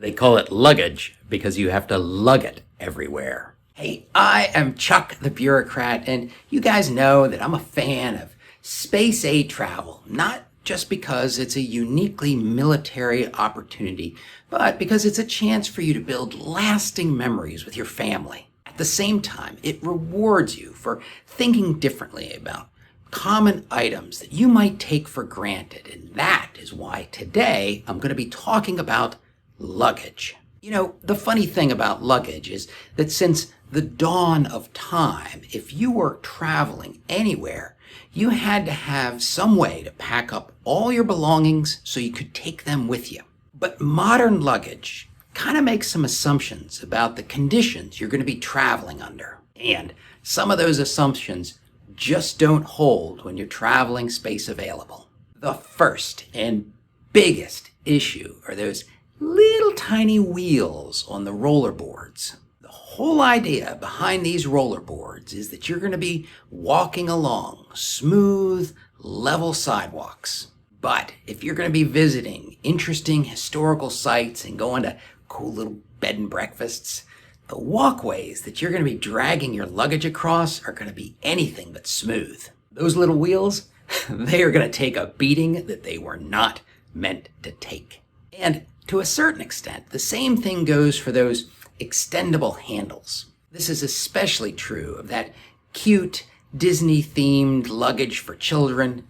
They call it luggage because you have to lug it everywhere. Hey, I am Chuck the Bureaucrat, and you guys know that I'm a fan of space aid travel, not just because it's a uniquely military opportunity, but because it's a chance for you to build lasting memories with your family. At the same time, it rewards you for thinking differently about common items that you might take for granted, and that is why today I'm going to be talking about luggage. You know, the funny thing about luggage is that since the dawn of time, if you were traveling anywhere, you had to have some way to pack up all your belongings so you could take them with you. But modern luggage kind of makes some assumptions about the conditions you're going to be traveling under. And some of those assumptions just don't hold when you're traveling space available. The first and biggest issue are those little tiny wheels on the rollerboards. The whole idea behind these rollerboards is that you're going to be walking along smooth, level sidewalks. But if you're going to be visiting interesting historical sites and going to cool little bed and breakfasts, the walkways that you're going to be dragging your luggage across are going to be anything but smooth. Those little wheels, they are going to take a beating that they were not meant to take. And to a certain extent, the same thing goes for those extendable handles. This is especially true of that cute Disney-themed luggage for children.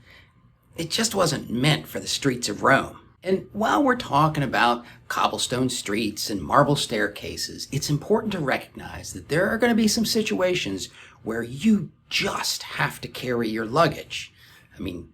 It just wasn't meant for the streets of Rome. And while we're talking about cobblestone streets and marble staircases, it's important to recognize that there are going to be some situations where you just have to carry your luggage. I mean,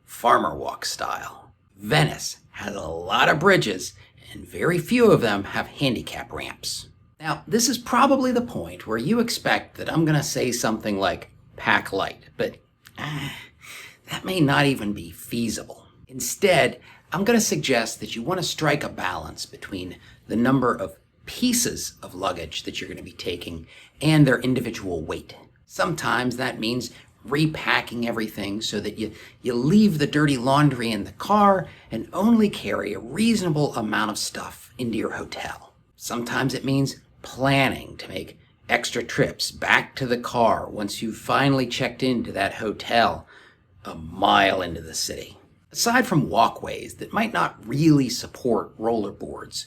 farmer walk style. Venice has a lot of bridges, and very few of them have handicap ramps. Now, this is probably the point where you expect that I'm going to say something like pack light, but that may not even be feasible. Instead, I'm going to suggest that you want to strike a balance between the number of pieces of luggage that you're going to be taking and their individual weight. Sometimes that means repacking everything so that you leave the dirty laundry in the car and only carry a reasonable amount of stuff into your hotel. Sometimes it means planning to make extra trips back to the car once you've finally checked into that hotel a mile into the city. Aside from walkways that might not really support rollerboards,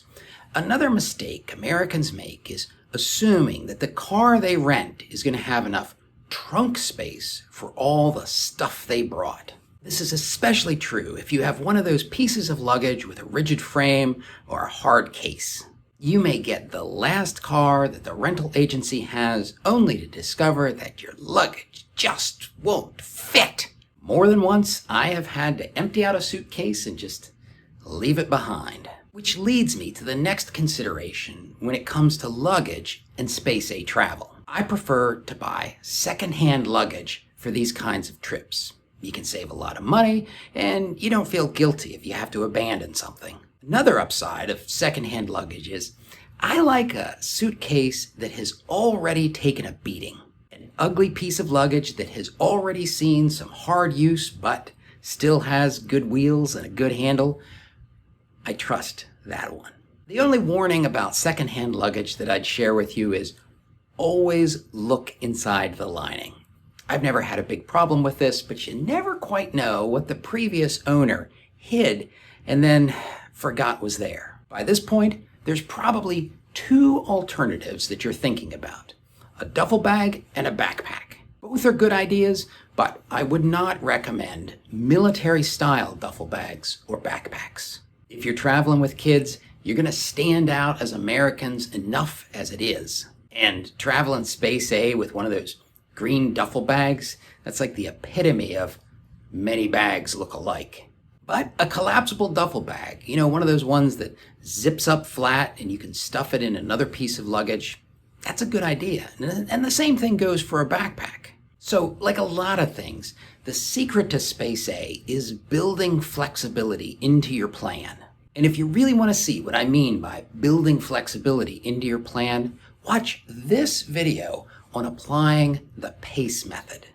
another mistake Americans make is assuming that the car they rent is going to have enough trunk space for all the stuff they brought. This is especially true if you have one of those pieces of luggage with a rigid frame or a hard case. You may get the last car that the rental agency has only to discover that your luggage just won't fit. More than once, I have had to empty out a suitcase and just leave it behind. Which leads me to the next consideration when it comes to luggage and space aid travel. I prefer to buy secondhand luggage for these kinds of trips. You can save a lot of money, and you don't feel guilty if you have to abandon something. Another upside of secondhand luggage is I like a suitcase that has already taken a beating. An ugly piece of luggage that has already seen some hard use but still has good wheels and a good handle. I trust that one. The only warning about secondhand luggage that I'd share with you is always look inside the lining. I've never had a big problem with this, but you never quite know what the previous owner hid and then forgot was there. By this point, there's probably two alternatives that you're thinking about: a duffel bag and a backpack. Both are good ideas, but I would not recommend military-style duffel bags or backpacks. If you're traveling with kids, you're going to stand out as Americans enough as it is. And traveling space A with one of those green duffel bags, that's like the epitome of many bags look alike. But a collapsible duffel bag, you know, one of those ones that zips up flat and you can stuff it in another piece of luggage, that's a good idea. And the same thing goes for a backpack. So, like a lot of things, the secret to space A is building flexibility into your plan. And if you really want to see what I mean by building flexibility into your plan, watch this video on applying the PACE method.